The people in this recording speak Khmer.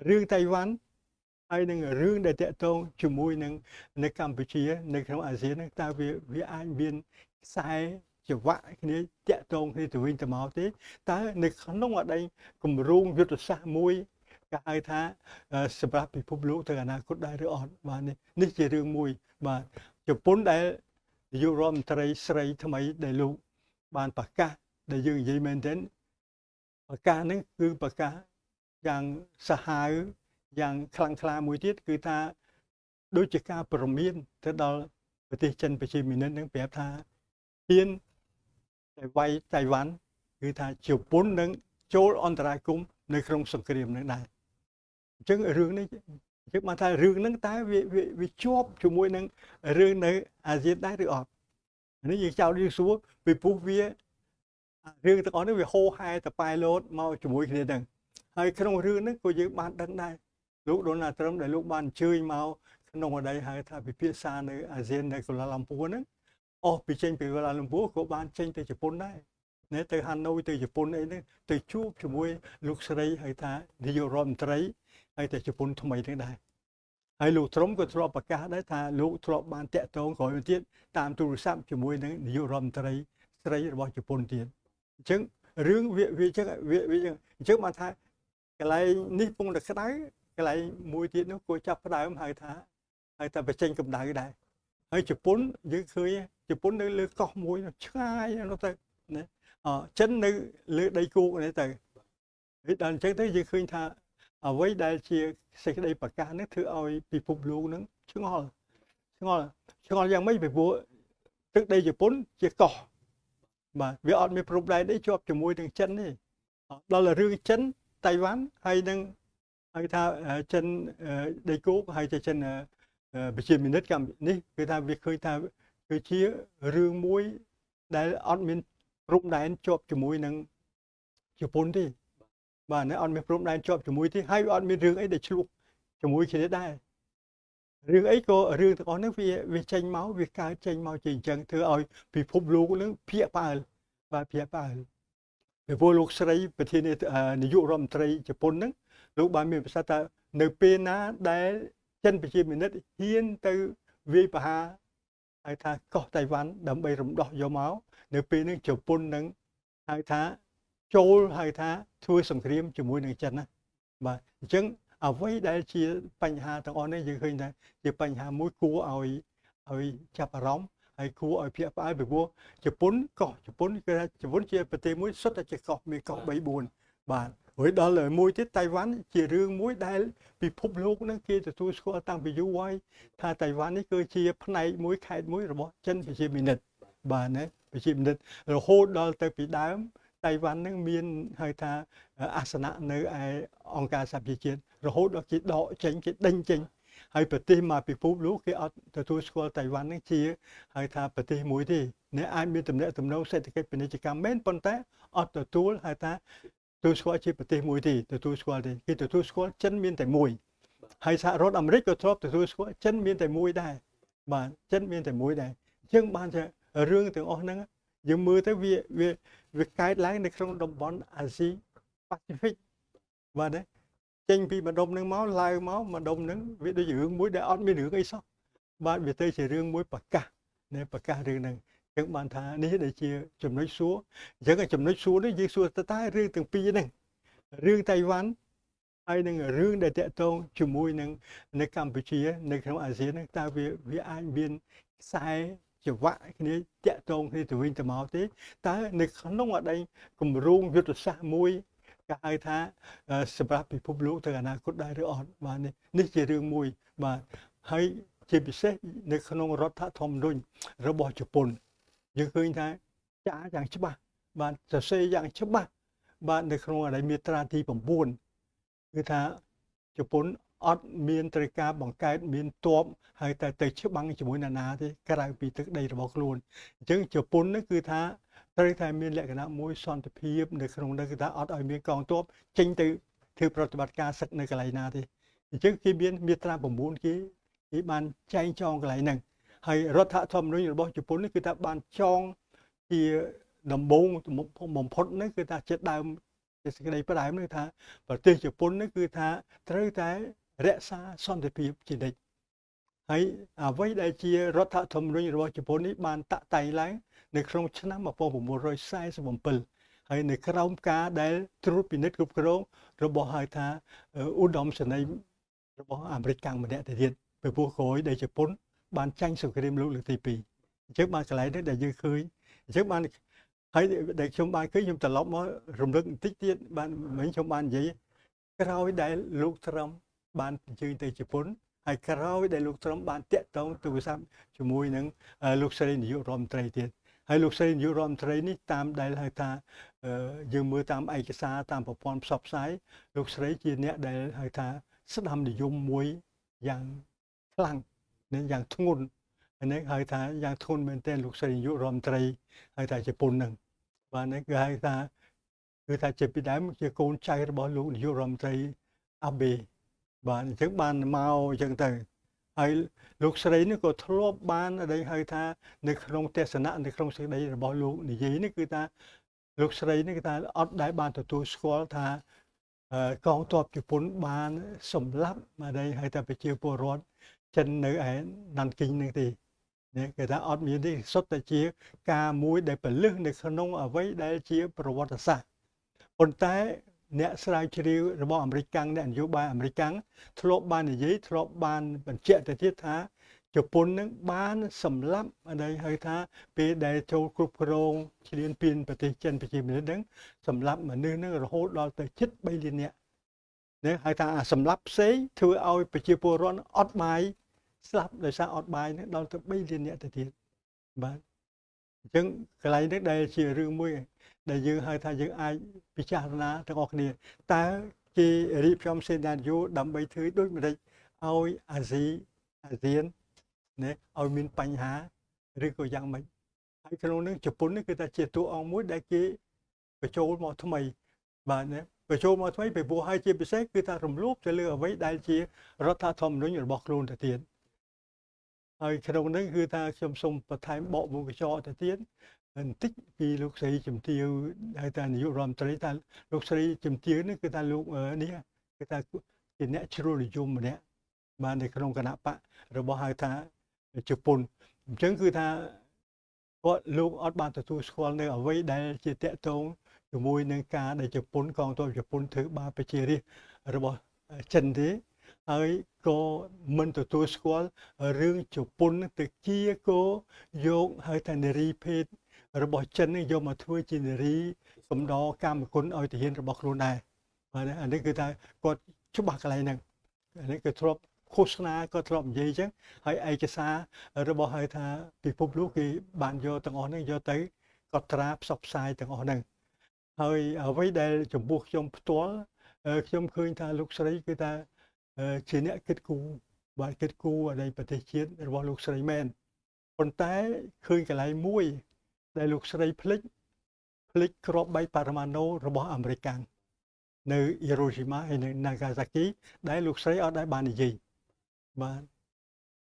រឿងតៃវ៉ាន់ហើយនឹងរឿងដែលតាក់ទងជាមួយនឹងនៅកម្ពុជានៅក្នុងអាស៊ានហ្នឹងតើវាអាចមានខ្សែច្រវាក់គ្នាតាក់ទងគ្នាទៅវិញទៅមកទេតើនៅក្នុងអតីតគម្រោងយុទ្ធសាស្ត្រមួយគេហៅថាសម្រាប់ពិភពលោកទៅអនាគតដែរឬអត់បាទនេះជារឿងមួយបាទជប៉ុនដែលនាយករដ្ឋមន្ត្រីស្រីថ្មីដែលលោកបានប្រកាសដែលយើងនិយាយមែនទែនប្រកាសហ្នឹងគឺប្រកាសយ៉ាងសាហាវយ៉ាងខ្លាំងក្លាមួយទៀតគឺថាដូចជាការប្រមានទៅដល់ប្រទេសចិនប្រជាមានិតនឹងប្រាប់ថាហ៊ានតែវាយតៃវ៉ាន់គឺថាជប៉ុននឹងចូលអន្តរាគមន៍នៅក្នុងសង្គ្រាមនឹងដែរអញ្ចឹងរឿងនេះយើងបានថារឿងហ្នឹងតើវាជាប់ជាមួយនឹងរឿងនៅអាស៊ានដែរឬអត់នេះយើងចោទយើងសួរពីព្រោះវារឿងទាំងអស់នេះវាហូរហែតប៉ែលោតមកជាមួយគ្នាហ្នឹងហើយក្នុងរឿងហ្នឹងក៏យើងបានដឹងដែរលោកដូណាល់ត្រុំដែលលោកបានអញ្ជើញមកក្នុងអតីតហៅថាពិភាក្សានៅអាស៊ាននៅកូឡាឡាំពួរហ្នឹងអស់ពីចេញពីកូឡាឡាំពួរក៏បានចេញទៅជប៉ុនដែរណាទៅហាណូយទៅជប៉ុនអីហ្នឹងទៅជួបជាមួយលោកស្រីហៅថានាយករដ្ឋមន្ត្រីហើយតែជប៉ុនថ្មីហ្នឹងដែរហើយលោកត្រុំក៏ធ្លាប់ប្រកាសដែរថាលោកធ្លាប់បានតាក់ទងក្រោយមកទៀតតាមទូរស័ព្ទជាមួយនឹងនាយករដ្ឋមន្ត្រីស្រីរបស់ជប៉ុនទៀតអញ្ចឹងរឿងវាអញ្ចឹងអញ្ចឹងបានថាកន្លែងនេះពងតែក្តៅកន្លែងមួយទៀតនោះគួរចាប់ផ្ដើមហៅថាបញ្ចេញកម្ដៅដែរហើយជប៉ុនយើងឃើញជប៉ុននៅលើកោះមួយឆ្ងាយនោះទៅណាចិននៅលើដីគោកនេះទៅហើយដល់អញ្ចឹងទៅយើងឃើញថាអ្វីដែលជាសេចក្តីប្រកាសនេះធ្វើឲ្យពិភពលោកនឹងឆ្ងល់យ៉ាងម៉េចពីព្រោះទឹកដីជប៉ុនជាកោះបាទវាអត់មានព្រំដែនអីជាប់ជាមួយនឹងចិនទេដល់រឿងចិនតៃវ៉ាន់ហើយនឹងហៅថាចិនដីគោកហើយទៅចិនប្រជាមានិតកម្ពុជានេះគឺថាវាឃើញថាគឺជារឿងមួយដែលអត់មានព្រំដែនជាប់ជាមួយនឹងជប៉ុនទេបាទអត់មានព្រំដែនជាប់ជាមួយទេហើយអត់មានរឿងអីដែលឆ្លោះជាមួយគ្នាដែររឿងអីក៏រឿងទាំងអស់នេះវាចេញមកវាកើតចេញមកជាអញ្ចឹងធ្វើឲ្យពិភពលោកនឹងភ្ញាក់ផ្អើលបាទភ្ញាក់ផ្អើលពីព្រោះលោកស្រីប្រធាននាយករដ្ឋមន្ត្រីជប៉ុនហ្នឹងលោកបានមានប្រសាសន៍ថានៅពេលណាដែលចិនប្រជាមានិតហ៊ានទៅវាយប្រហារហៅថាកោះតៃវ៉ាន់ដើម្បីរំដោះយកមកនៅពេលហ្នឹងជប៉ុននឹងហៅថាចូលហៅថាធ្វើសង្គ្រាមជាមួយនឹងចិនណាបាទអញ្ចឹងអ្វីដែលជាបញ្ហាទាំងអស់នេះយើងឃើញថាជាបញ្ហាមួយគួរឲ្យចាប់អារម្មណ៍ហើយគួរឲ្យភ្ញាក់ផ្អើលពីព្រោះជប៉ុនកោះជប៉ុនគឺថាជប៉ុនជាប្រទេសមួយសុទ្ធតែជាកោះមានកោះ3 4បាទហើយដល់មួយទៀតតៃវ៉ាន់ជារឿងមួយដែលពិភពលោកនឹងគេទទួលស្គាល់តាំងពីយូរហើយថាតៃវ៉ាន់នេះគឺជាផ្នែកមួយខេត្តមួយរបស់ចិនប្រជាមានិតបាទណាប្រជាមានិតរហូតដល់ទៅពីដើមតៃវ៉ាន់នឹងមានហៅថាអាសនៈនៅឯអង្គការសហប្រជាជាតិរហូតដល់គេដកចេញគេដេញចេញហើយប្រទេសមកពិភពលោកគេអត់ទទួលស្គាល់តៃវ៉ាន់នឹងជាហៅថាប្រទេសមួយទេអ្នកអាចមានទំនាក់ទំនងសេដ្ឋកិច្ចពាណិជ្ជកម្មមែនប៉ុន្តែអត់ទទួលហៅថាទទួលស្គាល់ជាប្រទេសមួយទេទទួលស្គាល់ទេគេទទួលស្គាល់ចិនមានតែមួយហើយសហរដ្ឋអាមេរិកក៏ធ្លាប់ទទួលស្គាល់ចិនមានតែមួយដែរបាទចិនមានតែមួយដែរអញ្ចឹងបានថារឿងទាំងអស់ហ្នឹងយើងមើលទៅវាកើតឡើងនៅក្នុងតំបន់អាស៊ីប៉ាស៊ីហ្វិកបាទណាចេញពីម្ដុំហ្នឹងមកឡើងមកម្ដុំហ្នឹងវាដូចជារឿងមួយដែលអត់មានរឿងអីសោះបាទវាទៅជារឿងមួយប្រកាសប្រកាសរឿងហ្នឹងអញ្ចឹងបានថានេះដែលជាចំណុចសួរអញ្ចឹងចំណុចសួរនេះយើងសួរតើរឿងទាំងពីរហ្នឹងរឿងតៃវ៉ាន់ហើយនឹងរឿងដែលតាក់ទងជាមួយនឹងនៅកម្ពុជានៅក្នុងអាស៊ានហ្នឹងតើវាអាចមានខ្សែច្រវាក់គ្នាតាក់ទងគ្នាទៅវិញទៅមកទេតើនៅក្នុងអតីតគម្រោងយុទ្ធសាស្ត្រមួយគេហៅថាសម្រាប់ពិភពលោកទៅអនាគតដែរឬអត់បាទនេះជារឿងមួយបាទហើយជាពិសេសនៅក្នុងរដ្ឋធម្មនុញ្ញរបស់ជប៉ុនយើងឃើញថាចាយ៉ាងច្បាស់បាទសរសេរយ៉ាងច្បាស់បាទនៅក្នុងអតីតមាត្រាទី9គឺថាជប៉ុនអត់មានត្រូវការបង្កើតមានទ័ពហើយតែទៅច្បាំងជាមួយនរណាទេក្រៅពីទឹកដីរបស់ខ្លួនអញ្ចឹងជប៉ុននេះគឺថាត្រូវតែមានលក្ខណៈមួយសន្តិភាពនៅក្នុងនោះគឺថាអត់ឲ្យមានកងទ័ពចេញទៅធ្វើប្រតិបត្តិការសឹកនៅកន្លែងណាទេអញ្ចឹងគេមានមាត្រា9គេបានចែងចងកន្លែងហ្នឹងហើយរដ្ឋធម្មនុញ្ញរបស់ជប៉ុននេះគឺថាបានចងជាដំបូងបំផុតនេះគឺថាជាដើម ជាសេចក្តីផ្ដើមនឹងថាប្រទេសជប៉ុននឹងគឺថាត្រូវតែរក្សាសន្តិភាពជានិច្ចហើយអ្វីដែលជារដ្ឋធម្មនុញ្ញរបស់ជប៉ុននេះបានតាក់តែងឡើងនៅក្នុងឆ្នាំ1947ហើយនៅក្រោមការដែលត្រួតពិនិត្យគ្រប់គ្រងរបស់ហៅថាឧត្តមសេនីយ៍របស់អាមេរិកម្នាក់ទៅទៀតពីព្រោះក្រោយដែលជប៉ុនបានចាញ់សង្គ្រាមលោកលើកទី2អញ្ចឹងបានកន្លែងនេះដែលយើងឃើញអញ្ចឹងបានហើយដែលខ្ញុំបានឃើញខ្ញុំត្រឡប់មករំលឹកបន្តិចទៀតបានមិញខ្ញុំបាននិយាយក្រោយដែលលោកត្រុំបានអញ្ជើញទៅជប៉ុនហើយក្រោយដែលលោកត្រុំបានតាក់ទងទូរស័ព្ទជាមួយនឹងលោកស្រីនាយករដ្ឋមន្ត្រីទៀតហើយលោកស្រីនាយករដ្ឋមន្ត្រីនេះតាមដែលហៅថាយើងមើលតាមឯកសារតាមប្រព័ន្ធផ្សព្វផ្សាយលោកស្រីជាអ្នកដែលហៅថាស្ដាំនិយមមួយយ៉ាងខ្លាំងនិងយ៉ាងធ្ងន់នេះហៅថាយ៉ាងធ្ងន់មែនទែនលោកស្រីនាយករដ្ឋមន្ត្រីហៅថាជប៉ុនហ្នឹងបាទនេះគឺហៅថាជាពីដើមជាកូនចៅរបស់លោកនាយករដ្ឋមន្ត្រីអាបេបាទអញ្ចឹងបានមកអញ្ចឹងទៅហើយលោកស្រីនេះក៏ធ្លាប់បានដែលហៅថានៅក្នុងទេសនៈនៅក្នុងសេចក្តីរបស់លោកនិយាយនេះគឺថាលោកស្រីនេះគឺថាអត់ដែលបានទទួលស្គាល់ថាកងទ័ពជប៉ុនបានសម្លាប់មកដែលហៅថាប្រជាពលរដ្ឋចិននៅឯណាន់គីងនេះទេនេះគេថាអត់មានទេសុទ្ធតែជាការមួយដែលពលឹះនៅក្នុងអ្វីដែលជាប្រវត្តិសាស្ត្រប៉ុន្តែអ្នកស្រាវជ្រាវរបស់អាមេរិកអ្នកនយោបាយអាមេរិកធ្លាប់បាននិយាយធ្លាប់បានបញ្ជាក់ទៅទៀតថាជប៉ុននឹងបានសម្លាប់ដែលហៅថាពេលដែលចូលគ្រប់គ្រងឈ្លានពានប្រទេសចិនប្រជាមានិតនឹងសម្លាប់មនុស្សនឹងរហូតដល់ទៅជិត3លាននាក់នេះហៅថាសម្លាប់ផ្សេងធ្វើឲ្យប្រជាពលរដ្ឋអត់បាយស្លាប់ដោយសារអត់បាយនឹងដល់ទៅ3លាននាក់ទៅទៀតបាទអញ្ចឹងកន្លែងនេះដែលជារឿងមួយដែលយើងហៅថាយើងអាចពិចារណាទាំងអស់គ្នាតើគេរៀបចំសេនាធិការដើម្បីធ្វើដូចម្តេចឲ្យអាស៊ានណាឲ្យមានបញ្ហាឬក៏យ៉ាងម៉េចហើយក្នុងនោះជប៉ុននេះគឺថាជាតួអង្គមួយដែលគេបញ្ចូលមកថ្មីបាទណាបញ្ចូលមកថ្មីពីព្រោះហើយជាពិសេសគឺថារំលោភទៅលើអ្វីដែលជារដ្ឋធម្មនុញ្ញរបស់ខ្លួនទៅទៀតហើយក្នុងនេះគឺថាខ្ញុំសូមបន្ថែមបកមុខកញ្ចក់ទៅទៀតបន្តិចពីលោកស្រីជំទាវហៅថានាយករដ្ឋមន្ត្រីថាលោកស្រីជំទាវនេះគឺថាលោកនេះគឺថាជាអ្នកជ្រុលនិយមម្នាក់បាននៅក្នុងគណៈបករបស់ហៅថាជប៉ុនអញ្ចឹងគឺថាគាត់លោកអត់បានទទួលស្គាល់នៅអ្វីដែលជាតកតងជាមួយនឹងការដែលជប៉ុនកងទ័ពជប៉ុនធ្វើបាបប្រជារាស្ត្ររបស់ចិនទេហើយក៏មិនទទួលស្គាល់រឿងជប៉ុនទៅជាក៏យកហៅថានារីភេទរបស់ចិននេះយកមកធ្វើជានារីកំដរកម្មគុណឲ្យទាហានរបស់ខ្លួនដែរបាទអានេះគឺថាគាត់ច្បាស់កន្លែងហ្នឹងអានេះគឺធ្លាប់ឃោសនាក៏ធ្លាប់និយាយអញ្ចឹងហើយឯកសាររបស់ហៅថាពិភពលោកគេបានយកទាំងអស់ហ្នឹងយកទៅកត់ត្រាផ្សព្វផ្សាយទាំងអស់ហ្នឹងហើយអ្វីដែលចំពោះខ្ញុំផ្ទាល់ខ្ញុំឃើញថាលោកស្រីគឺថាជាអ្នកគិតគូរបាទគិតគូរនៃប្រទេសជាតិរបស់លោកស្រីមែនប៉ុន្តែឃើញកន្លែងមួយដែលលោកស្រីភ្លេចគ្រាប់បែកប៉ារ៉ាម៉ាណូរបស់អាមេរិកនៅ Hiroshima ហើយនៅ Nagasaki ដែលលោកស្រីអត់ដែលបាននិយាយបាទ